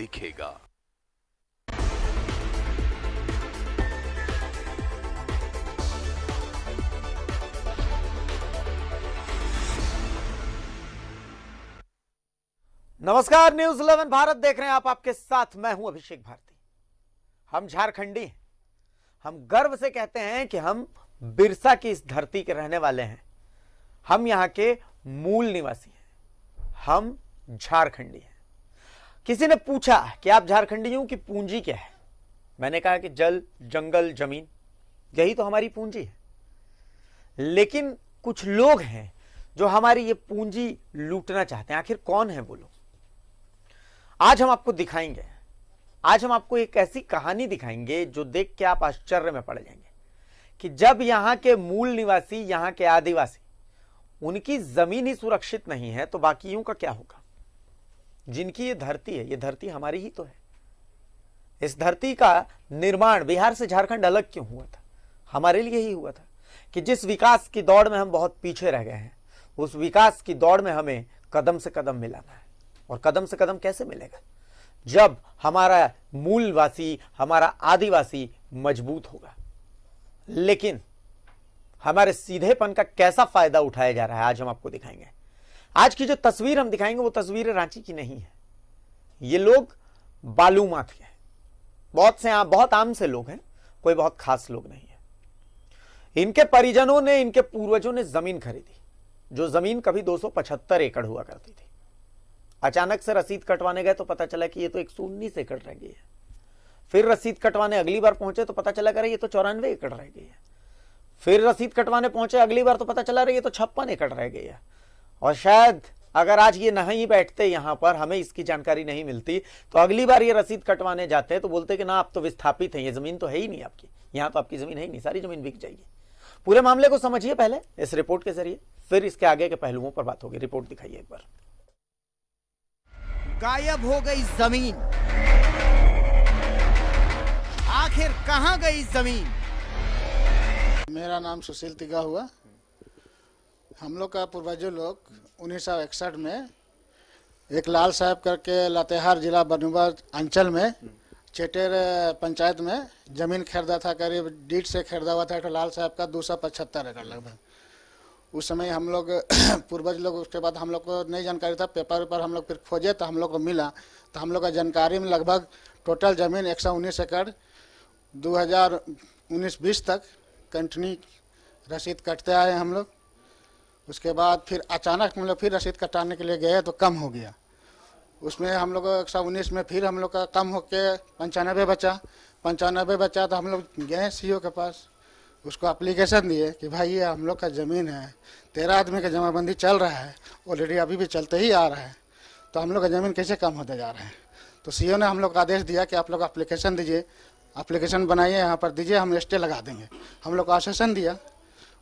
दिखेगा। नमस्कार, न्यूज 11 भारत देख रहे हैं आप। आपके साथ मैं हूं अभिषेक भारती। हम झारखंडी हैं। हम गर्व से कहते हैं कि हम बिरसा की इस धरती के रहने वाले हैं। हम यहां के मूल निवासी हैं। हम झारखंडी हैं। किसी ने पूछा कि आप झारखंडियों की पूंजी क्या है। मैंने कहा कि जल, जंगल, जमीन, यही तो हमारी पूंजी है। लेकिन कुछ लोग हैं जो हमारी ये पूंजी लूटना चाहते हैं। आखिर कौन है वो लोग? आज हम आपको दिखाएंगे। आज हम आपको एक ऐसी कहानी दिखाएंगे जो देख के आप आश्चर्य में पड़ जाएंगे कि जब यहां के मूल निवासी, यहां के आदिवासी, उनकी जमीन ही सुरक्षित नहीं है तो बाकियों का क्या होगा? जिनकी ये धरती है, ये धरती हमारी ही तो है। इस धरती का निर्माण बिहार से झारखंड अलग क्यों हुआ था? हमारे लिए ही हुआ था कि जिस विकास की दौड़ में हम बहुत पीछे रह गए हैं, उस विकास की दौड़ में हमें कदम से कदम मिलाना है। और कदम से कदम कैसे मिलेगा? जब हमारा मूलवासी, हमारा आदिवासी मजबूत होगा। लेकिन हमारे सीधेपन का कैसा फायदा उठाया जा रहा है, आज हम आपको दिखाएंगे। आज की जो तस्वीर हम दिखाएंगे वो तस्वीर रांची की नहीं है। ये लोग बालूमाथ के हैं। बहुत आम से लोग हैं, कोई बहुत खास लोग नहीं है। इनके परिजनों ने, इनके पूर्वजों ने जमीन खरीदी, जो जमीन कभी 275 एकड़ हुआ करती थी। अचानक से रसीद कटवाने गए तो पता चला कि ये तो 119 एकड़ रह गई है। फिर रसीद कटवाने अगली बार पहुंचे तो पता चला कि ये तो 94 एकड़ रह गई है। फिर रसीद कटवाने पहुंचे अगली बार तो पता चला ये तो 56 एकड़ रह गई है। और शायद अगर आज ये नहीं बैठते यहां पर, हमें इसकी जानकारी नहीं मिलती, तो अगली बार ये रसीद कटवाने जाते तो बोलते कि ना, आप तो विस्थापित हैं, ये जमीन तो है ही नहीं आपकी, यहां तो आपकी जमीन है ही नहीं, सारी जमीन बिक जाएगी। पूरे मामले को समझिए पहले इस रिपोर्ट के जरिए, फिर इसके आगे के पहलुओं पर बात होगी। रिपोर्ट दिखाइए एक बार। गायब हो गई जमीन। आखिर कहां गई जमीन? मेरा नाम सुशील तिगा हुआ। हम लोग का पूर्वजों लोग 1961 में एक लाल साहब करके लातेहार जिला बनुआ अंचल में चेटेर पंचायत में जमीन खरीदा था। करीब डीड से खरीदा हुआ था तो लाल साहब का 275 एकड़ लगभग। उस समय हम लोग पूर्वज लोग, उसके बाद हम लोग को नहीं जानकारी था। पेपर पर हम लोग फिर खोजे तो हम लोग को मिला। तो हम लोग का जानकारी में लगभग टोटल ज़मीन 119 एकड़ 2019-20 तक कंटिन्यू रसीद कटते आए हम लोग। उसके बाद फिर अचानक हम लोग फिर रसीद कटाने के लिए गए तो कम हो गया। उसमें हम लोग 119 में फिर हम लोग का कम होके 95 बचा। 95 बचा तो हम लोग गए सीओ के पास, उसको एप्लीकेशन दिए कि भाई ये हम लोग का ज़मीन है, 13 आदमी का जमाबंदी चल रहा है, ऑलरेडी अभी भी चलते ही आ रहा है, तो हम लोग का ज़मीन कैसे कम होते जा रहा है। तो सीओ ने हम लोग का आदेश दिया कि आप लोग एप्लीकेशन दीजिए, एप्लीकेशन बनाइए, यहाँ पर दीजिए, हम स्टे लगा देंगे। हम लोग को आश्वासन दिया।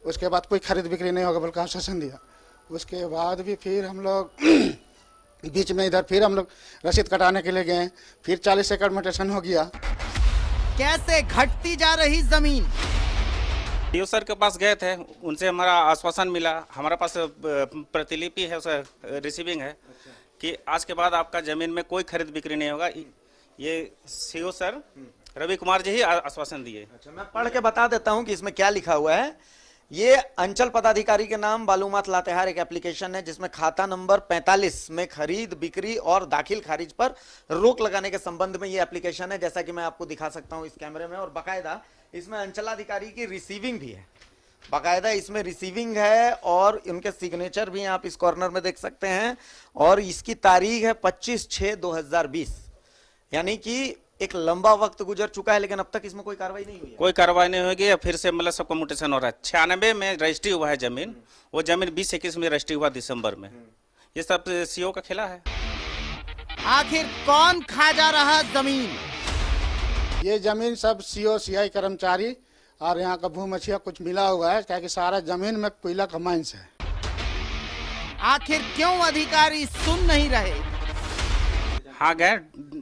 उसके बाद कोई खरीद बिक्री नहीं होगा बल्कि आश्वासन दिया। उसके बाद भी फिर हम लोग बीच में इधर फिर हम लोग रसीद कटाने के लिए गए। फिर 40 एकड़ म्यूटेशन हो गया। कैसे घटती जा रही जमीन? डीओ सर के पास गए थे, उनसे हमारा आश्वासन मिला। हमारे पास प्रतिलिपि है, उसका रिसीविंग है कि आज के बाद आपका ज़मीन में कोई खरीद बिक्री नहीं होगा। ये सीओ सर रवि कुमार जी ही आश्वासन दिए। अच्छा, मैं पढ़ के बता देता हूं कि इसमें क्या लिखा हुआ है। ये अंचल पदाधिकारी के नाम बालूमाथ लातेहार एक एप्लीकेशन है जिसमें खाता नंबर 45 में खरीद, बिक्री और दाखिल खारिज पर रोक लगाने के संबंध में ये एप्लीकेशन है, जैसा कि मैं आपको दिखा सकता हूं इस कैमरे में। और बाकायदा इसमें अंचलाधिकारी की रिसीविंग भी है, बाकायदा इसमें रिसीविंग है और उनके सिग्नेचर भी आप इस कॉर्नर में देख सकते हैं। और इसकी तारीख है 25/6/2020, यानी कि एक लंबा वक्त गुजर चुका है, लेकिन अब तक इसमें कोई कार्रवाई नहीं हुई है। कोई कार्रवाई नहीं होगी। फिर से मतलब सबका म्यूटेशन हो रहा है। 96 में रजिस्ट्री हुआ है जमीन, वो जमीन 2021 में रजिस्ट्री हुआ दिसंबर में। ये सब सीओ का खेला है। आखिर कौन खा जा रहा जमीन? ये जमीन सब सीओ सीआई कर्मचारी और यहाँ का भूमछिया कुछ मिला हुआ है, क्या कि सारा जमीन में कोयला का माइंस है। आखिर क्यों अधिकारी सुन नहीं रहे? हाँ, गए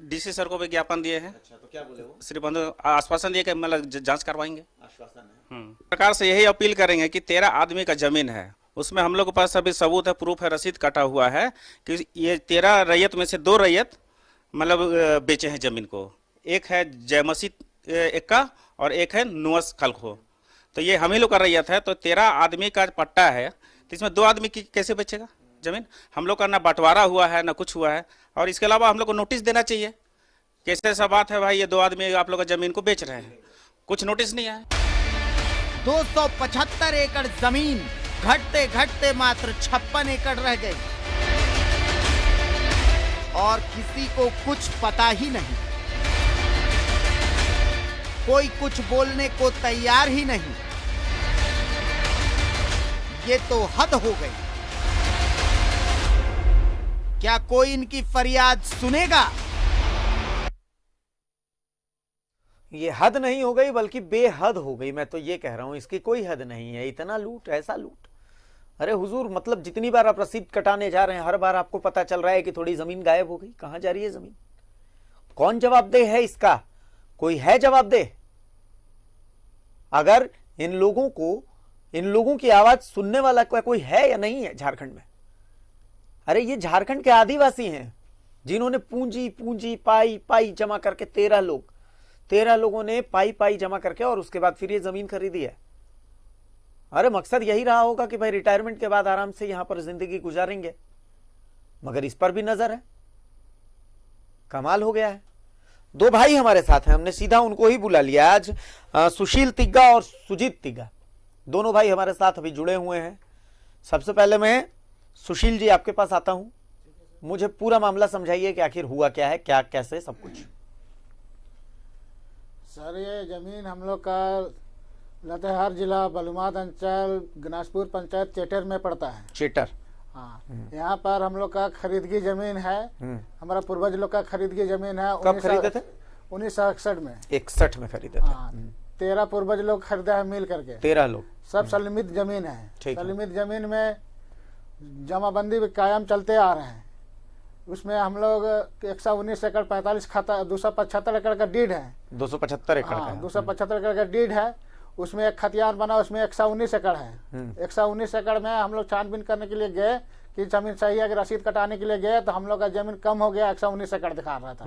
डीसी सर को भी ज्ञापन दिए हैं। अच्छा, तो क्या बोले वो? श्री बंधु आश्वासन दिए कि मतलब जांच करवाएंगे। आश्वासन है। सरकार से यही अपील करेंगे कि 13 आदमी का जमीन है, उसमें हम लोग के पास सभी सबूत है, प्रूफ है, रसीद कटा हुआ है कि ये 13 रैयत में से 2 रैयत मतलब बेचे हैं जमीन को। एक है जय मसीह एक्का और एक है नुअस खलखो। तो ये हम ही लोग का रैयत है। तो 13 आदमी का पट्टा है, तो इसमें 2 आदमी की कैसे बेचेगा जमीन? हम लोग का ना बंटवारा हुआ है ना कुछ हुआ है। और इसके अलावा हम लोग को नोटिस देना चाहिए। कैसे ऐसा बात है भाई, ये 2 आदमी आप लोग का जमीन को बेच रहे हैं, कुछ नोटिस नहीं है। 275 एकड़ जमीन घटते घटते मात्र 56 एकड़ रह गई और किसी को कुछ पता ही नहीं, कोई कुछ बोलने को तैयार ही नहीं। ये तो हद हो गई। क्या कोई इनकी फरियाद सुनेगा? ये हद नहीं हो गई बल्कि बेहद हो गई। मैं तो ये कह रहा हूं, इसकी कोई हद नहीं है। इतना लूट, ऐसा लूट। अरे हुजूर, मतलब जितनी बार आप रसीद कटाने जा रहे हैं, हर बार आपको पता चल रहा है कि थोड़ी जमीन गायब हो गई। कहां जा रही है जमीन? कौन जवाबदेह है इसका? कोई है जवाबदेह? अगर इन लोगों की आवाज सुनने वाला कोई है या नहीं है झारखंड में? अरे ये झारखंड के आदिवासी हैं जिन्होंने पूंजी पूंजी पाई पाई जमा करके 13 लोगों ने पाई पाई जमा करके और उसके बाद फिर ये जमीन खरीदी है। अरे मकसद यही रहा होगा कि भाई रिटायरमेंट के बाद आराम से यहां पर जिंदगी गुजारेंगे, मगर इस पर भी नजर है। कमाल हो गया है। 2 भाई हमारे साथ हैं, हमने सीधा उनको ही बुला लिया आज। सुशील तिग्गा और सुजीत तिग्गा, दोनों भाई हमारे साथ अभी जुड़े हुए हैं। सबसे पहले मैं सुशील जी आपके पास आता हूं, मुझे पूरा मामला समझाइए कि आखिर हुआ क्या है, क्या कैसे सब कुछ। सर ये जमीन हम लोग का लातेहार जिला बलूमाद अंचल गनासपुर पंचायत चेटर में पड़ता है। चेटर, हाँ, यहाँ पर हम लोग का खरीदगी जमीन है। हमारा पूर्वज लोग का खरीदगी जमीन है। कब खरीदे थे? 1961 में। 61 में खरीदे थे। हाँ, 13 पूर्वज लोग खरीदा है मिल करके। 13 लोग, सब सलमित जमीन है। ठीक है। सलमित जमीन में जमाबंदी भी कायम चलते आ रहे हैं। उसमें हम लोग 119 एकड़ 45 खाता 275 एकड़ का डीड है। 275 एकड़ का हाँ, है। 275 एकड़ का डीड है। उसमें एक खतियान बना, उसमें 119 एकड़ है। 119 एकड़ में हम लोग छानबीन करने के लिए गए कि जमीन सही है कि रसीद कटाने के लिए गए, तो हम लोग का जमीन कम हो गया। 119 एकड़ दिखा रहा था।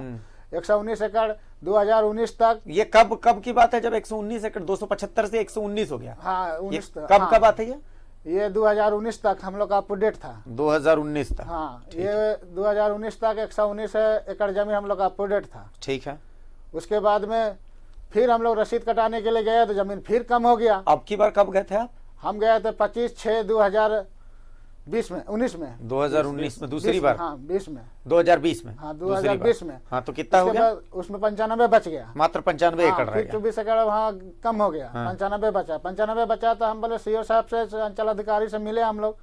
119 एकड़ 2019 तक। ये कब की बात है जब 119 एकड़ 275 से 119 हो गया? हाँ, ये 19 कब का बात है ये 2019 तक हम लोग का अपडेट था। 2019 तक? हाँ, ये 2019 तक 119 एकड़ जमीन हम लोग का अपडेट था। ठीक है। उसके बाद में फिर हम लोग रसीद कटाने के लिए गए तो जमीन फिर कम हो गया। अब की बार कब गए थे आप? हम गए थे 25/6/2020 में 19 में 2019 में दूसरी बार? हाँ, 20 में 2020 में? हाँ, 2020 में। हाँ, तो कितना हो गया? उसमें 95 बच गया। मात्र 95 एकड़ रह गया। 24 एकड़ वहाँ कम हो गया। 95 बचा। 95 बचा तो हम बोले सीओ साहब से, अंचल अधिकारी से मिले हम लोग।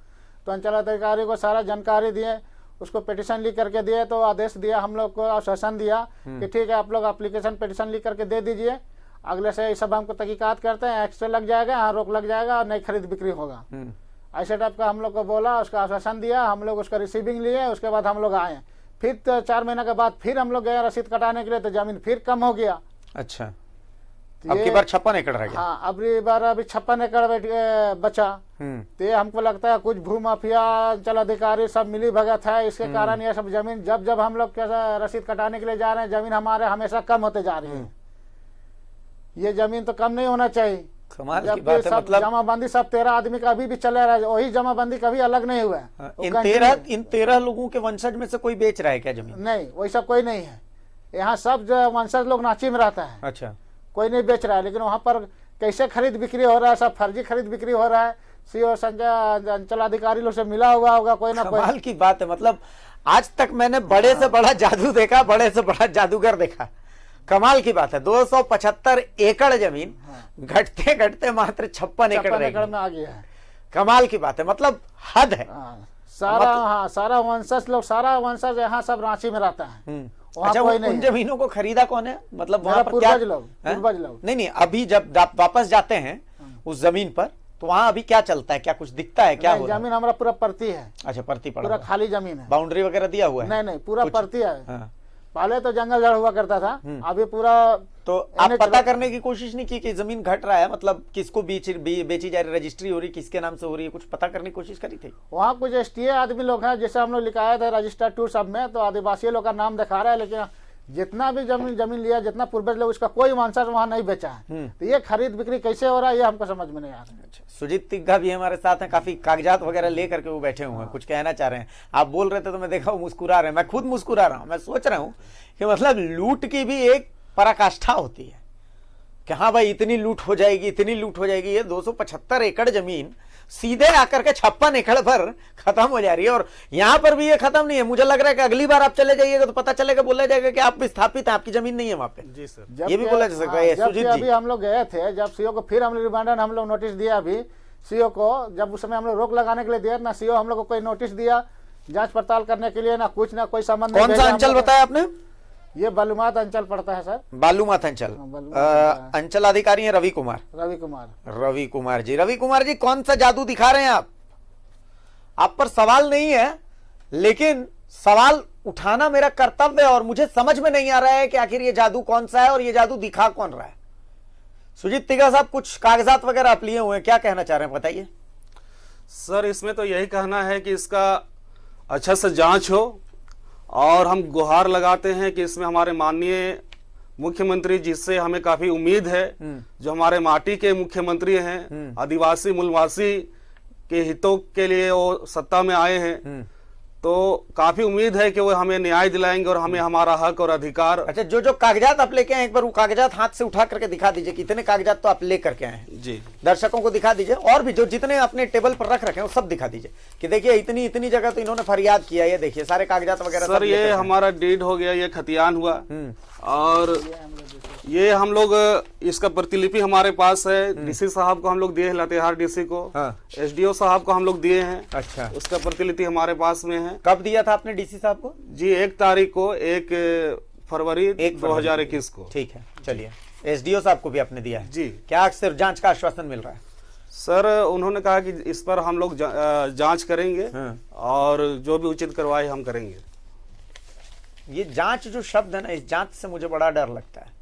तो अंचल अधिकारी को सारा जानकारी दिए, उसको पिटिशन लिख करके दिए। तो आदेश दिया हम लोग को, आश्वासन दिया कि ठीक है आप लोग एप्लीकेशन पिटिशन लिख करके दे दीजिए, अगले से सब हमको तहकीकात करते हैं, एक्स्ट्रा लग जाएगा, यहाँ रोक लग जाएगा और नई खरीद बिक्री होगा। ऐसे टाइप का हम लोग को बोला, उसका आश्वासन दिया। हम लोग उसका रिसीविंग लिए। उसके बाद हम लोग आए। फिर तो 4 महीने के बाद फिर हम लोग गए रसीद कटाने के लिए, तो जमीन फिर कम हो गया। अच्छा, अब की बार 56 एकड़ रह गया। हाँ, अभी 56 एकड़ बचा। तो ये हमको लगता है कुछ भू माफिया, अंचल अधिकारी सब मिली भगत है। इसके कारण ये सब जमीन जब हम लोग रसीद कटाने के लिए जा रहे हैं, जमीन हमारे हमेशा कम होते जा रही है। ये जमीन तो कम नहीं होना चाहिए। कमाल की बात है। मतलब जमाबंदी सब 13 आदमी का अभी भी चले रहा है, वही जमाबंदी कभी अलग नहीं हुआ है। इन 13 लोगों के वंशज में से कोई बेच रहा है क्या जमीन? नहीं, वही सब कोई नहीं है। यहाँ सब वंशज लोग नाची में रहता है। अच्छा, कोई नहीं बेच रहा है। लेकिन वहाँ पर कैसे खरीद बिक्री हो रहा है, सब फर्जी खरीद बिक्री हो रहा है। सीओ संजय अंचल अधिकारी लोग से मिला हुआ होगा कोई ना कोई। कमाल की बात है। मतलब आज तक मैंने बड़े से बड़ा जादू देखा, बड़े से बड़ा जादूगर देखा। कमाल की बात है। 275 एकड़ जमीन घटते घटते मात्र 56 एकड़ में आ गया है। कमाल की बात है। मतलब हद है। सारा वंशज लोग, सारा वंशज यहाँ सब रांची में रहता है। अच्छा, उन जमीनों को खरीदा कौन है? मतलब वहाँ पर क्या पूर्वज लोग? नहीं, अभी जब वापस जाते हैं उस जमीन पर, तो वहाँ अभी क्या चलता है? क्या कुछ दिखता है? क्या हो रहा है? जमीन हमारा पूरा परती है। अच्छा, परती पड़ा, पूरा खाली जमीन है। बाउंड्री वगैरह दिया हुआ है? नहीं, पूरा परती है। पहले तो जंगल झाड़ हुआ करता था, अभी पूरा तो आप पता करने की कोशिश नहीं की कि जमीन घट रहा है, मतलब किसको बेची जा रही, रजिस्ट्री हो रही, किसके नाम से हो रही है, कुछ पता करने की कोशिश करी थी? वहाँ कुछ एसटीए आदमी लोग हैं, जैसे हम लोग लिखाया था रजिस्टर टू सब में, तो आदिवासी लोग का नाम दिखा रहा है, लेकिन जितना भी जमीन लिया, जितना पूर्वज लोग, उसका कोई मानसर वहाँ नहीं बेचा है। तो ये खरीद बिक्री कैसे हो रहा है, ये हमको समझ में नहीं आ रहा है। अच्छा, सुजीत तिग्गा भी हमारे साथ हैं, काफी कागजात वगैरह लेकर के वो बैठे हुए हैं, कुछ कहना चाह रहे हैं। आप बोल रहे थे तो मैं देखा वो मुस्कुरा रहे हैं, मैं खुद मुस्कुरा रहा हूँ। मैं सोच रहा हूँ कि मतलब लूट की भी एक पराकाष्ठा होती है कि हाँ भाई इतनी लूट हो जाएगी, इतनी लूट हो जाएगी। ये 275 एकड़ जमीन सीधे आकर के 56 एकड़ पर खत्म हो जा रही है, और यहां पर भी ये खत्म नहीं है। मुझे लग रहा है कि अगली बार आप चले जाइएगा तो पता चलेगा, बोला जाएगा कि आप विस्थापित हैं, आपकी जमीन नहीं है वहां पे। जी सर, ये भी बोला जा सकता है। सुजीत जी, अभी हम लोग गए थे, जब सीओ को फिर हम लोग रिमांडर, हम लोग नोटिस दिया अभी सीओ को, जब उस समय हम लोग रोक लगाने के लिए दिया ना, सीओ हम लोग को कोई नोटिस दिया जांच पड़ताल करने के लिए, ना कुछ ना कोई संबंध। कौन सा अंचल बताया आपने? ये बालूमाथ अंचल पड़ता है सर। बालूमाथ अंचल। अंचल अधिकारी हैं रवि कुमार। रवि कुमार जी, रवि कुमार जी, कौन सा जादू दिखा रहे हैं आप पर सवाल नहीं है, लेकिन सवाल उठाना मेरा कर्तव्य है, और मुझे समझ में नहीं आ रहा है कि आखिर ये जादू कौन सा है और ये जादू दिखा कौन रहा है। सुजीत तिग्गा साहब, कुछ कागजात वगैरह आप लिए हुए हैं, क्या कहना चाह रहे हैं, बताइए। सर इसमें तो यही कहना है कि इसका अच्छा से जांच हो, और हम गुहार लगाते हैं कि इसमें हमारे माननीय मुख्यमंत्री, जिससे हमें काफी उम्मीद है, जो हमारे माटी के मुख्यमंत्री हैं, आदिवासी मूलवासी के हितों के लिए वो सत्ता में आए हैं, तो काफी उम्मीद है कि वो हमें न्याय दिलाएंगे और हमें हमारा हक और अधिकार। अच्छा, जो कागजात आप लेके आए, एक बार वो कागजात हाथ से उठा करके दिखा दीजिए, कितने कागजात तो आप लेकर के आए हैं। जी, दर्शकों को दिखा दीजिए, और भी जो जितने अपने टेबल पर रख रखे हैं वो सब दिखा दीजिए कि देखिए इतनी इतनी जगह तो इन्होंने फरियाद किया, ये देखिए सारे कागजात वगैरह। सर ये हमारा डीड हो गया, ये खतियान हुआ, और ये हम लोग इसका प्रतिलिपि हमारे पास है। डीसी साहब को हम लोग दिए हैं, लातेहार डीसी को। एसडीओ साहब को हम लोग दिए हैं। अच्छा, उसका प्रतिलिपि हमारे पास में है। कब दिया था आपने डीसी साहब को? जी 1 तारीख को, 1 फरवरी 2021 को। ठीक है, चलिए। एसडीओ साहब को भी आपने दिया है जी। क्या सिर्फ जांच का आश्वासन मिल रहा है? सर उन्होंने कहा कि इस पर हम लोग जांच करेंगे, और जो भी उचित कार्रवाई हम करेंगे। ये जांच जो शब्द है ना, इस जांच से मुझे बड़ा डर लगता है।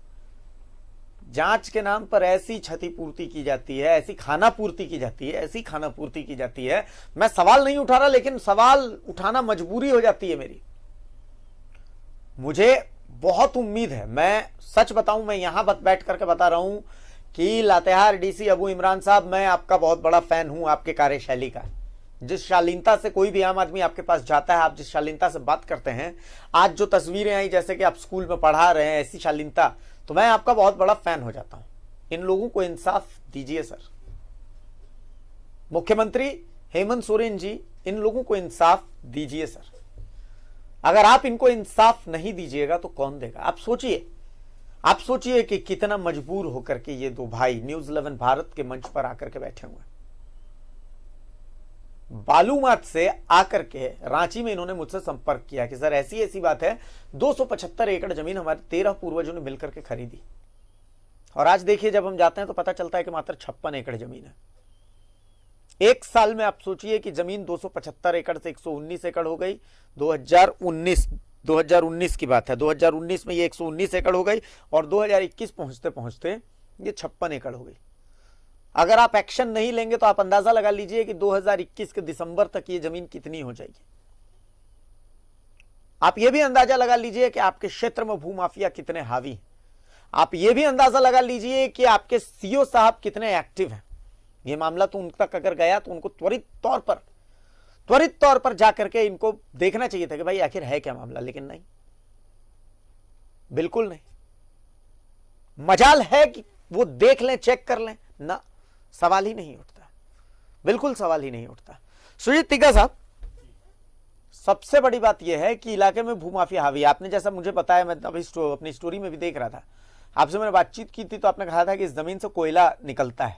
जांच के नाम पर ऐसी क्षतिपूर्ति की जाती है, ऐसी खानापूर्ति की जाती है, ऐसी खानापूर्ति की जाती है। मैं सवाल नहीं उठा रहा, लेकिन सवाल उठाना मजबूरी हो जाती है मेरी। मुझे बहुत उम्मीद है, मैं सच बताऊं, मैं यहां बैठ करके बता रहा हूं कि लातेहार डीसी अबू इमरान साहब, मैं आपका बहुत बड़ा फैन हूं, आपके कार्यशैली का। जिस शालीनता से कोई भी आम आदमी आपके पास जाता है, आप जिस शालीनता से बात करते हैं, आज जो तस्वीरें आई जैसे कि आप स्कूल में पढ़ा रहे हैं, ऐसी शालीनता, तो मैं आपका बहुत बड़ा फैन हो जाता हूं। इन लोगों को इंसाफ दीजिए सर। मुख्यमंत्री हेमंत सोरेन जी, इन लोगों को इंसाफ दीजिए सर। अगर आप इनको इंसाफ नहीं दीजिएगा तो कौन देगा? आप सोचिए कि कितना मजबूर होकर के ये दो भाई न्यूज़ 11 भारत के मंच पर आकर के बैठे हुए हैं। बालूमाथ से आकर के रांची में इन्होंने मुझसे संपर्क किया कि सर ऐसी ऐसी बात है, 275 एकड़ जमीन हमारे 13 पूर्वजों ने मिलकर के खरीदी, और आज देखिए जब हम जाते हैं तो पता चलता है कि मात्र 56 एकड़ जमीन है। एक साल में आप सोचिए कि जमीन 275 एकड़ से 119 एकड़ हो गई। 2019 की बात है, 2019 में ये 119 एकड़ हो गई, और 2021 पहुंचते पहुंचते ये 56 एकड़ हो गई। अगर आप एक्शन नहीं लेंगे तो आप अंदाजा लगा लीजिए कि 2021 के दिसंबर तक ये जमीन कितनी हो जाएगी। आप ये भी अंदाजा लगा लीजिए कि आपके क्षेत्र में भूमाफिया कितने हावी हैं। आप ये भी अंदाजा लगा लीजिए कि आपके सीओ साहब कितने एक्टिव हैं। ये मामला तो उन तक अगर गया तो उनको त्वरित तौर पर जाकर के इनको देखना चाहिए था कि भाई आखिर है क्या मामला, लेकिन नहीं, बिल्कुल नहीं। मजाल है कि वो देख लें, चेक कर लें, ना, सवाल ही नहीं उठता, बिल्कुल सवाल ही नहीं उठता। सुजीत तिग्गा साहब, सबसे बड़ी बात यह है कि इलाके में भूमाफिया हावी। आपने जैसा मुझे बताया, मैं अभी अपनी स्टोरी में भी देख रहा था, आपसे मैंने बातचीत की थी, तो आपने कहा था कि इस जमीन से कोयला निकलता है,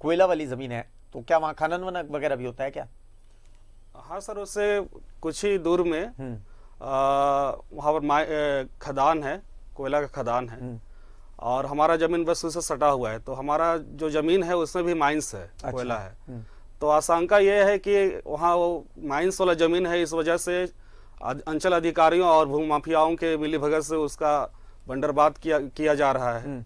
कोयला वाली जमीन है, तो क्या वहां खनन वगैरह भी होता है क्या? हाँ सर, उससे कुछ ही दूर में वहाँ पर खदान है, कोयला का खदान है, और हमारा जमीन बस उससे सटा हुआ है। तो हमारा जो जमीन है उसमें भी माइंस है, अच्छा, कोयला है। तो आशंका ये है कि वहाँ वो माइंस वाला जमीन है, इस वजह से अंचल अधिकारियों और भूमाफियाओं के मिलीभगत से उसका बंदरबाद किया जा रहा है।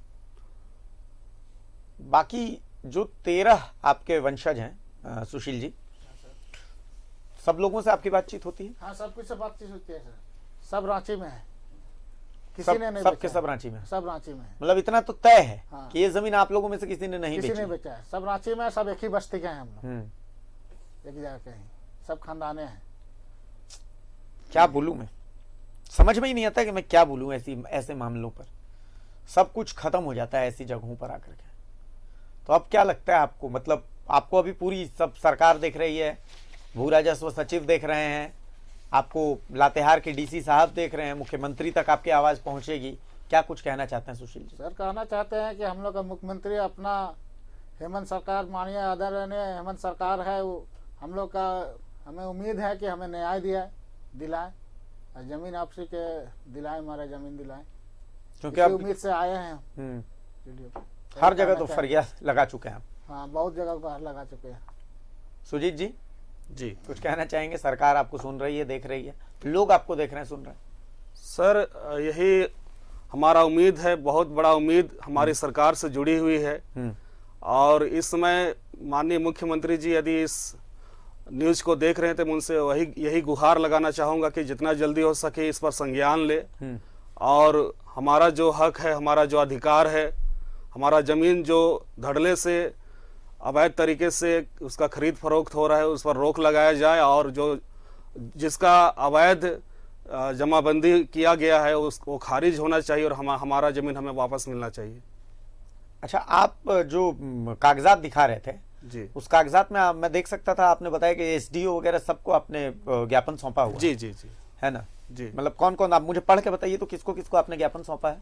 बाकी जो 13 आपके वंशज हैं सुशील जी, सब लोगों से आपकी बातचीत होती है? हाँ, सब कुछ से बातचीत होती है सर। सब रांची में है, किसी सब, ने नहीं सबके बेचा सब रांची में? सब रांची में है। मतलब इतना तो तय है हाँ। कि ये जमीन आप लोगों में से किसी ने नहीं किसी बेची? ने बेचा है, सब रांची में है, सब एक ही बस्ती के हैं हम लोग, एक जगह के हैं, सब खानदाने हैं। क्या बोलूं मैं, समझ में ही नहीं आता कि मैं क्या बोलूं ऐसे मामलों पर। सब कुछ खत्म हो जाता है ऐसी जगहों पर आकर के। तो अब क्या लगता है आपको, मतलब आपको अभी पूरी सब सरकार देख रही है, भू राजस्व सचिव देख रहे हैं, आपको लातेहार के डीसी साहब देख रहे हैं, मुख्यमंत्री तक आपकी आवाज पहुंचेगी, क्या कुछ कहना चाहते हैं सुशील जी? सर, कहना चाहते हैं कि हम लोग का मुख्यमंत्री अपना हेमंत सरकार, माननीय आदरणीय हेमंत सरकार है, वो हम लोग का, हमें उम्मीद है कि हमें न्याय दिलाए और जमीन आपसी के दिलाए, हमारे जमीन दिलाए, क्योंकि इसी अब उम्मीद से आए हैं हम वीडियो पे। हर जगह तो फरियाद लगा चुके हैं आप। हाँ, बहुत जगह पर लगा चुके हैं। सुजीत जी जी, कुछ कहना चाहेंगे? सरकार आपको सुन रही है, देख रही है, लोग आपको देख रहे हैं, सुन रहे हैं। सर यही हमारा उम्मीद है, बहुत बड़ा उम्मीद हमारी सरकार से जुड़ी हुई है। और इस समय माननीय मुख्यमंत्री जी यदि इस न्यूज को देख रहे हैं तो मैं उनसे यही गुहार लगाना चाहूँगा कि जितना जल्दी हो सके इस पर संज्ञान ले और हमारा जो हक है, हमारा जो अधिकार है, हमारा ज़मीन जो धड़ल्ले से अवैध तरीके से उसका खरीद फरोख्त हो रहा है उस पर रोक लगाया जाए और जो जिसका अवैध जमाबंदी किया गया है उसको खारिज होना चाहिए और हमारा ज़मीन हमें वापस मिलना चाहिए। अच्छा, आप जो कागजात दिखा रहे थे जी, उस कागजात में मैं देख सकता था, आपने बताया कि एसडीओ वगैरह सबको आपने ज्ञापन सौंपा हुआ? जी जी जी, है ना जी। मतलब कौन कौन, आप मुझे पढ़ के बताइए तो किसको किसको आपने ज्ञापन सौंपा है?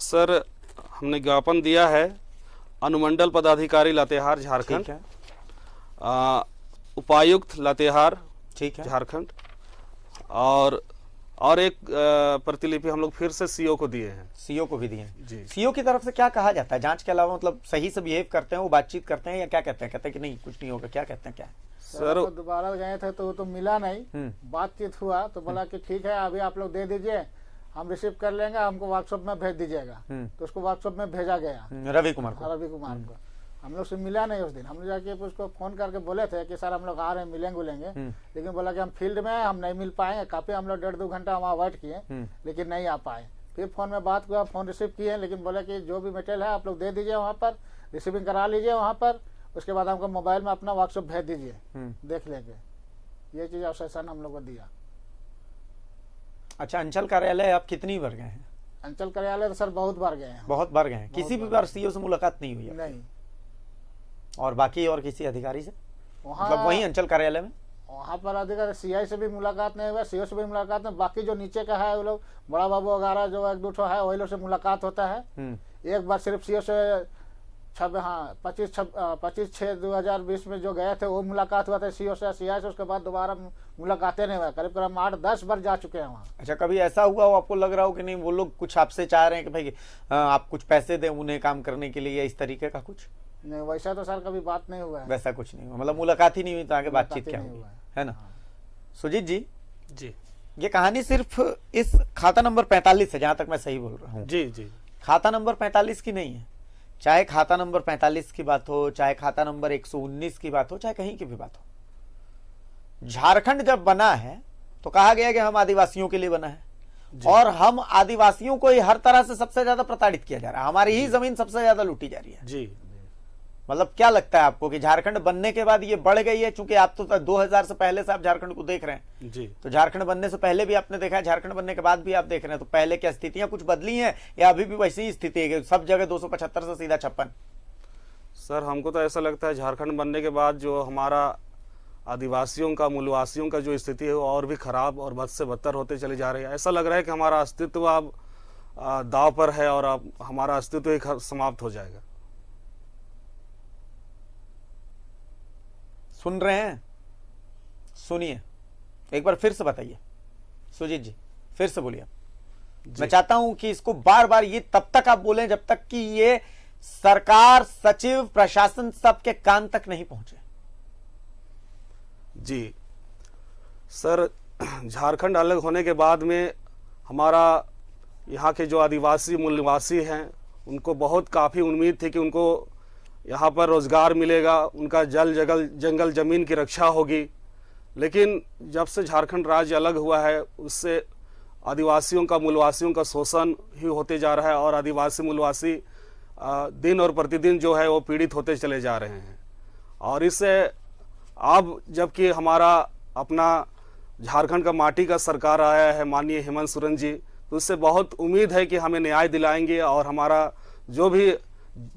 सर, हमने ज्ञापन दिया है अनुमंडल पदाधिकारी लातेहार झारखंड, ठीक है, उपायुक्त लातेहार ठीक है, झारखंड और एक प्रतिलिपि हम लोग फिर से सीओ को दिए हैं। सीओ को भी दिए हैं? जी। सीओ की तरफ से क्या कहा जाता है जांच के अलावा? मतलब सही से बिहेव करते हैं वो, बातचीत करते हैं या क्या कहते हैं? कहते हैं कि नहीं कुछ नहीं होगा, क्या कहते हैं? क्या सर, दोबारा गए थे तो वो तो मिला नहीं, बातचीत हुआ तो बोला कि ठीक है अभी आप लोग दे दीजिए, हम रिसीव कर लेंगे, हमको वर्कशॉप में भेज दीजिएगा। तो उसको वर्कशॉप में भेजा गया, रवि कुमार को। रवि कुमार को। हम लोग से मिला नहीं उस दिन, हम लोग जाके उसको फोन करके बोले थे कि सर हम लोग आ रहे हैं, मिलेंगे, लेकिन बोला कि हम फील्ड में हम नहीं मिल पाएंगे। काफी हम लोग 1.5-2 घंटा वहाँ वेट किए लेकिन नहीं आ पाए। फिर फोन में बात हुआ, फोन रिसीव किए, लेकिन बोला कि जो भी मटेरियल है आप लोग दे दीजिए, वहाँ पर रिसीविंग करा लीजिए वहाँ पर, उसके बाद हमको मोबाइल में अपना वर्कशॉप भेज दीजिए, देख लेंगे। ये चीज आश्वासन हम लोग को दिया। अच्छा, अंचल कार्यालय आप कितनी बार गए हैं? अंचल कार्यालय तो सर बहुत बार गए हैं। बहुत बार गए हैं? किसी भी बार सीओ से मुलाकात नहीं हुई है? नहीं। और बाकी और किसी अधिकारी से? वहाँ मतलब वही अंचल कार्यालय में? वहाँ पर अधिकारी सीआई से भी मुलाकात नहीं हुआ, सीओ से भी मुलाकात नहीं। बाकी जो नीचे का है वो लोग बड़ा बाबू वगैरह जो 1-2 है वही लोग से मुलाकात होता है। एक बार सिर्फ सीओ से 25/6/2020 में जो गए थे वो मुलाकात हुआ था सीओ से, सीआई से। उसके बाद दोबारा मुलाकातें नहीं हुआ, करीब 8-10 बार जा चुके हैं वहाँ। अच्छा, कभी ऐसा हुआ हो आपको लग रहा हो कि नहीं वो लोग कुछ आपसे चाह रहे हैं कि भाई आप कुछ पैसे दें उन्हें काम करने के लिए, या इस तरीके का कुछ? नहीं, वैसा तो सर कभी बात नहीं हुआ है। वैसा कुछ नहीं हुआ, मतलब मुलाकात ही नहीं हुई तो आगे बातचीत क्या होगी, है ना? सुजीत जी, जी, ये कहानी सिर्फ इस खाता नंबर 45 है, जहां तक मैं सही बोल रहा हूँ? जी जी, खाता नंबर 45 की नहीं है। चाहे खाता नंबर 45 की बात हो, चाहे खाता नंबर 119 की बात हो, चाहे कहीं की भी बात हो, झारखंड जब बना है तो कहा गया कि हम आदिवासियों के लिए बना है और हम आदिवासियों को ही हर तरह से सबसे ज्यादा प्रताड़ित किया जा रहा है, हमारी ही जमीन सबसे ज्यादा लूटी जा रही है। जी। मतलब क्या लगता है आपको कि झारखंड बनने के बाद ये बढ़ गई है? चूंकि आप तो 2000 से पहले से आप झारखंड को देख रहे हैं, जी, तो झारखंड बनने से पहले भी आपने देखा है, झारखंड बनने के बाद भी आप देख रहे हैं, तो पहले क्या स्थितियां कुछ बदली हैं या अभी भी वैसी ही स्थिति है, सब जगह 275 से सीधा 56? सर, हमको तो ऐसा लगता है झारखंड बनने के बाद जो हमारा आदिवासियों का, मूलवासियों का जो स्थिति है वो और भी खराब और बद से बदतर होते चले जा रही है। ऐसा लग रहा है कि हमारा अस्तित्व अब दांव पर है और अब हमारा अस्तित्व ही समाप्त हो जाएगा। सुन रहे हैं? सुनिए, एक बार फिर से बताइए सुजीत जी, फिर से बोलिए। मैं चाहता हूं कि इसको बार बार ये तब तक आप बोलें जब तक कि ये सरकार, सचिव, प्रशासन सबके कान तक नहीं पहुंचे। जी सर, झारखंड अलग होने के बाद में हमारा यहाँ के जो आदिवासी मूलवासी हैं उनको बहुत काफ़ी उम्मीद थी कि उनको यहाँ पर रोज़गार मिलेगा, उनका जंगल ज़मीन की रक्षा होगी। लेकिन जब से झारखंड राज्य अलग हुआ है उससे आदिवासियों का मूलवासियों का शोषण ही होते जा रहा है और आदिवासी मूलवासी दिन और प्रतिदिन जो है वो पीड़ित होते चले जा रहे हैं। और इससे अब जबकि हमारा अपना झारखंड का माटी का सरकार आया है माननीय हेमंत सोरेन जी, तो उससे बहुत उम्मीद है कि हमें न्याय दिलाएंगे और हमारा जो भी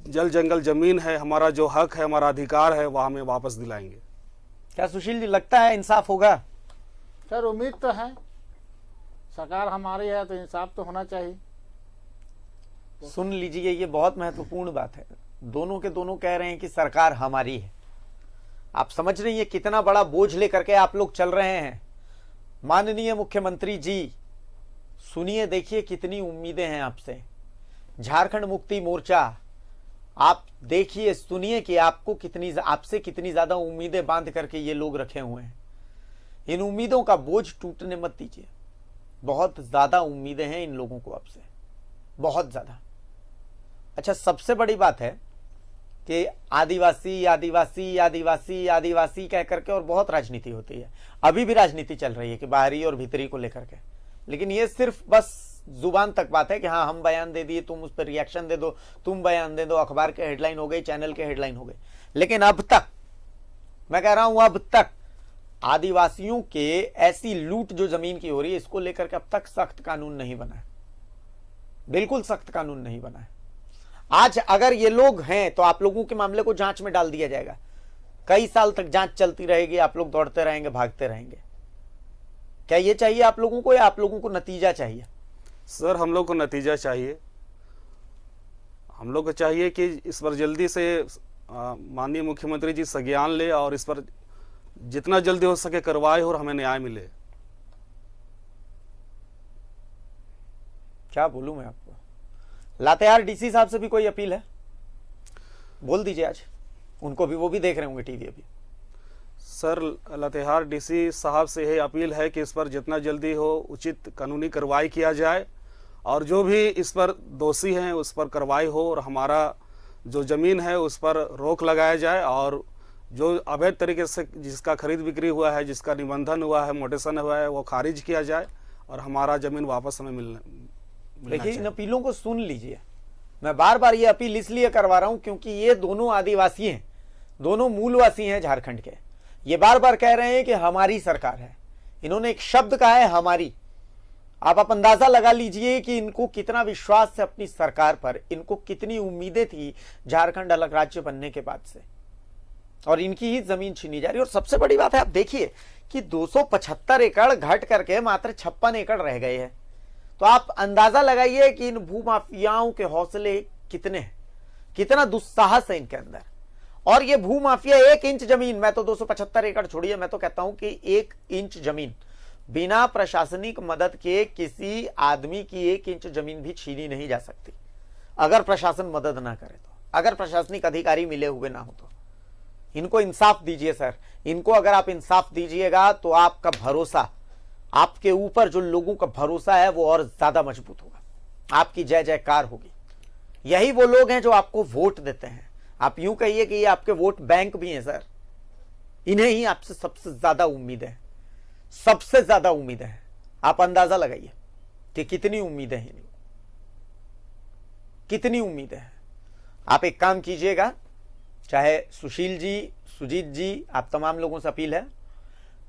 जंगल ज़मीन है, हमारा जो हक है, हमारा अधिकार है, वह हमें वापस दिलाएंगे। क्या सुशील जी लगता है इंसाफ होगा? सर उम्मीद तो है, सरकार हमारी है तो इंसाफ तो होना चाहिए। सुन लीजिए, ये बहुत महत्वपूर्ण बात है। दोनों के दोनों कह रहे हैं कि सरकार हमारी है। आप समझ रही हैं कितना बड़ा बोझ लेकर के आप लोग चल रहे हैं। माननीय मुख्यमंत्री जी, सुनिए, देखिए कितनी उम्मीदें हैं आपसे। झारखंड मुक्ति मोर्चा, आप देखिए सुनिए कि आपसे कितनी ज्यादा उम्मीदें बांध करके ये लोग रखे हुए हैं। इन उम्मीदों का बोझ टूटने मत दीजिए। बहुत ज्यादा उम्मीदें हैं इन लोगों को आपसे, बहुत ज्यादा। अच्छा, सबसे बड़ी बात है कि आदिवासी आदिवासी आदिवासी आदिवासी कह करके और बहुत राजनीति होती है। अभी भी राजनीति चल रही है कि बाहरी और भीतरी को लेकर के, लेकिन ये सिर्फ बस जुबान तक बात है कि हाँ हम बयान दे दिए, तुम उस पर रिएक्शन दे दो, तुम बयान दे दो, अखबार के हेडलाइन हो गई, चैनल के हेडलाइन हो गई। लेकिन अब तक, मैं कह रहा हूं अब तक आदिवासियों के ऐसी लूट जो जमीन की हो रही है, इसको लेकर के अब तक सख्त कानून नहीं बना है, बिल्कुल सख्त कानून नहीं बना है। आज अगर ये लोग हैं तो आप लोगों के मामले को जांच में डाल दिया जाएगा। कई साल तक जांच चलती रहेगी, आप लोग दौड़ते रहेंगे, भागते रहेंगे। क्या ये चाहिए आप लोगों को, या आप लोगों को नतीजा चाहिए? सर, हम लोग को नतीजा चाहिए। हम लोग को चाहिए कि इस पर जल्दी से माननीय मुख्यमंत्री जी संज्ञान ले और इस पर जितना जल्दी हो सके कार्रवाई हो और हमें न्याय मिले। क्या बोलूं मैं आपको। लातेहार डीसी साहब से भी कोई अपील है? बोल दीजिए आज उनको भी, वो भी देख रहे होंगे टीवी अभी। सर, लातेहार डीसी साहब से यही अपील है कि इस पर जितना जल्दी हो उचित कानूनी कार्रवाई किया जाए और जो भी इस पर दोषी हैं उस पर कार्रवाई हो और हमारा जो ज़मीन है उस पर रोक लगाया जाए और जो अवैध तरीके से जिसका खरीद बिक्री हुआ है, जिसका निबंधन हुआ है, मोटेशन हुआ है, वो खारिज किया जाए और हमारा ज़मीन वापस हमें मिलना देखिए, इन अपीलों को सुन लीजिए। मैं बार बार ये अपील इसलिए करवा रहा हूं क्योंकि ये दोनों आदिवासी हैं, दोनों मूलवासी हैं झारखंड के। ये बार बार कह रहे हैं कि हमारी सरकार है। इन्होंने एक शब्द कहा है, हमारी। आप अंदाजा लगा लीजिए कि इनको कितना विश्वास है अपनी सरकार पर, इनको कितनी उम्मीदें थी झारखंड अलग राज्य बनने के बाद से, और इनकी ही जमीन छीनी जा रही है। और सबसे बड़ी बात है, आप देखिए कि 275 एकड़ घट करके मात्र 56 एकड़ रह गए हैं। तो आप अंदाजा लगाइए कि इन भूमाफियाओं के हौसले कितने हैं, कितना दुस्साहस है इनके अंदर। और ये भूमाफिया 1 इंच जमीन, मैं तो 275 एकड़ छोड़िए, मैं तो कहता हूं कि 1 इंच जमीन बिना प्रशासनिक मदद के किसी आदमी की 1 इंच जमीन भी छीनी नहीं जा सकती, अगर प्रशासन मदद ना करे तो, अगर प्रशासनिक अधिकारी मिले हुए ना हो तो। इनको इंसाफ दीजिए सर, इनको अगर आप इंसाफ दीजिएगा तो आपका भरोसा, आपके ऊपर जो लोगों का भरोसा है वो और ज्यादा मजबूत होगा, आपकी जय जयकार होगी। यही वो लोग हैं जो आपको वोट देते हैं। आप यूं कहिए कि ये आपके वोट बैंक भी हैं सर। इन्हें ही आपसे सबसे ज्यादा उम्मीद है, सबसे ज्यादा उम्मीदें हैं। आप अंदाजा लगाइए कि कितनी उम्मीदें हैं, कितनी उम्मीदें हैं। आप एक काम कीजिएगा, चाहे सुशील जी, सुजीत जी, आप तमाम लोगों से अपील है,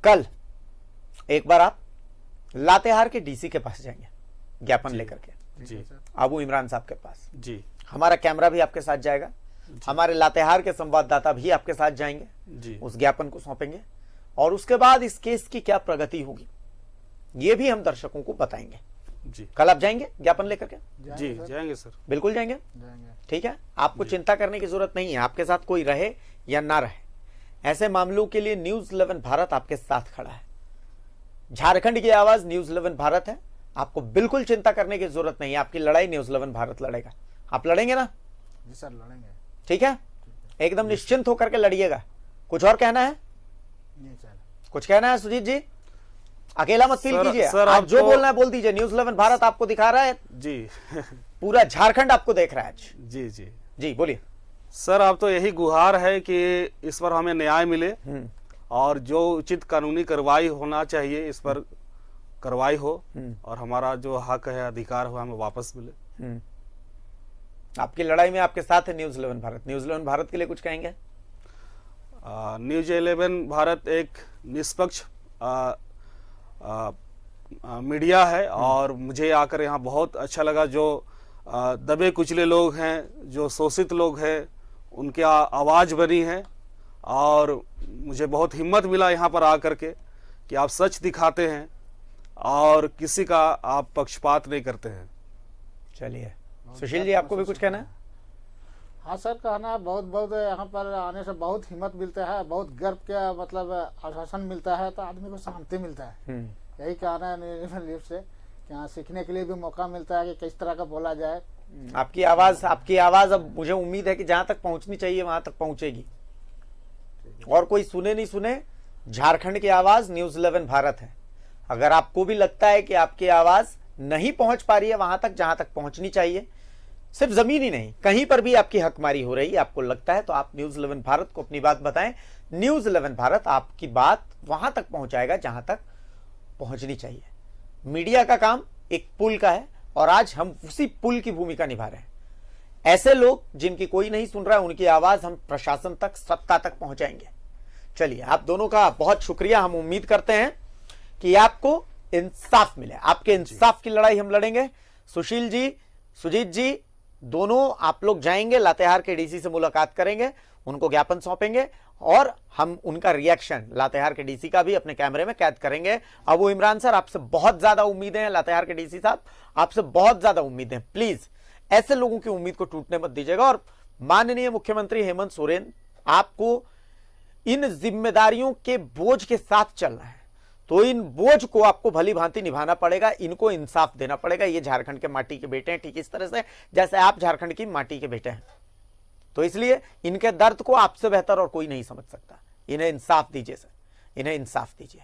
कल एक बार आप लातेहार के डीसी के पास जाएंगे ज्ञापन लेकर के, जी अबू इमरान साहब के पास। जी हमारा कैमरा भी आपके साथ जाएगा, हमारे लातेहार के संवाददाता भी आपके साथ जाएंगे, जी उस ज्ञापन को सौंपेंगे और उसके बाद इस केस की क्या प्रगति होगी ये भी हम दर्शकों को बताएंगे। जी कल आप जाएंगे ज्ञापन लेकर के? जी जाएंगे सर, बिल्कुल जाएंगे। ठीक है, आपको चिंता करने की जरूरत नहीं है, आपके साथ कोई रहे या ना रहे, ऐसे मामलों के लिए न्यूज 11 भारत आपके साथ खड़ा है। झारखंड की आवाज न्यूज 11 भारत है, आपको बिल्कुल चिंता करने की जरूरत नहीं है। आपकी लड़ाई न्यूज 11 भारत लड़ेगा। आप लड़ेंगे ना? जी सर, लड़ेंगे। ठीक है, एकदम निश्चिंत होकर के लड़िएगा। कुछ और कहना है? नहीं सर। कुछ कहना है सुजीत जी? अकेला मत फील सर- कीजिए, सर, आप जो आपको- बोलना है बोल दीजिए। न्यूज 11 भारत आपको दिखा रहा है, जी पूरा झारखंड आपको देख रहा है आज। जी जी जी बोलिए। सर, अब तो यही गुहार है कि इस पर हमें न्याय मिले और जो उचित कानूनी कार्रवाई होना चाहिए इस पर कार्रवाई हो और हमारा जो हक है, अधिकार हो, हमें वापस मिले। आपकी लड़ाई में आपके साथ है न्यूज 11 भारत। न्यूज 11 भारत के लिए कुछ कहेंगे? न्यूज 11 भारत एक निष्पक्ष मीडिया है और मुझे आकर यहाँ बहुत अच्छा लगा। जो दबे कुचले लोग हैं, जो शोषित लोग हैं, उनके आवाज़ बनी है और मुझे बहुत हिम्मत मिला यहाँ पर आकर के कि आप सच दिखाते हैं और किसी का आप पक्षपात नहीं करते हैं। चलिए सुशील जी, आपको भी कुछ कहना है? हाँ सर, कहना है बहुत बहुत यहाँ पर आने से बहुत हिम्मत मिलता है, बहुत गर्व का मतलब आश्वासन मिलता है, तो आदमी को शांति मिलता है। यही कहना है न्यूज़ से कि यहाँ सीखने के लिए भी मौका मिलता है कि किस तरह का बोला जाए। आपकी आवाज अब मुझे उम्मीद है कि जहां तक पहुंचनी चाहिए वहां तक पहुंचेगी, और कोई सुने नहीं सुने, झारखंड की आवाज न्यूज 11 भारत है। अगर आपको भी लगता है कि आपकी आवाज नहीं पहुंच पा रही है वहां तक जहां तक पहुंचनी चाहिए, सिर्फ जमीन ही नहीं, कहीं पर भी आपकी हकमारी हो रही है, आपको लगता है, तो आप न्यूज 11 भारत को अपनी बात बताएं। न्यूज 11 भारत आपकी बात वहां तक पहुंचाएगा जहां तक पहुंचनी चाहिए। मीडिया का काम एक पुल का है और आज हम उसी पुल की भूमिका निभा रहे हैं। ऐसे लोग जिनकी कोई नहीं सुन रहा है, उनकी आवाज हम प्रशासन तक, सत्ता तक पहुंचाएंगे। चलिए, आप दोनों का बहुत शुक्रिया। हम उम्मीद करते हैं कि आपको इंसाफ मिले। आपके इंसाफ की लड़ाई हम लड़ेंगे। सुशील जी, सुजीत जी, दोनों आप लोग जाएंगे, लातेहार के डीसी से मुलाकात करेंगे, उनको ज्ञापन सौंपेंगे और हम उनका रिएक्शन लातेहार के डीसी का भी अपने कैमरे में कैद करेंगे। अबू इमरान सर, आपसे बहुत ज्यादा उम्मीदें हैं। लातेहार के डीसी साहब, आपसे बहुत ज्यादा उम्मीदें हैं। प्लीज ऐसे लोगों की उम्मीद को टूटने मत दीजिएगा। और माननीय मुख्यमंत्री हेमंत सोरेन, आपको इन जिम्मेदारियों के बोझ के साथ चलना है, तो इन बोझ को आपको भली भांति निभाना पड़ेगा। इनको इंसाफ देना पड़ेगा। ये झारखंड के माटी के बेटे हैं, ठीक इस तरह से जैसे आप झारखंड की माटी के बेटे हैं। तो इसलिए इनके दर्द को आपसे बेहतर और कोई नहीं समझ सकता। इन्हें इंसाफ दीजिए सर, इन्हें इंसाफ दीजिए।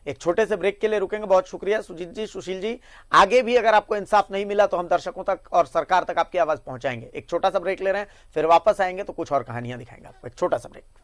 एक छोटे से ब्रेक के लिए रुकेंगे। बहुत शुक्रिया सुजीत जी, सुशील जी। आगे भी अगर आपको इंसाफ नहीं मिला तो हम दर्शकों तक और सरकार तक आपकी आवाज पहुंचाएंगे। एक छोटा सा ब्रेक ले रहे हैं, फिर वापस आएंगे तो कुछ और कहानियां दिखाएंगे आपको। एक छोटा सा ब्रेक।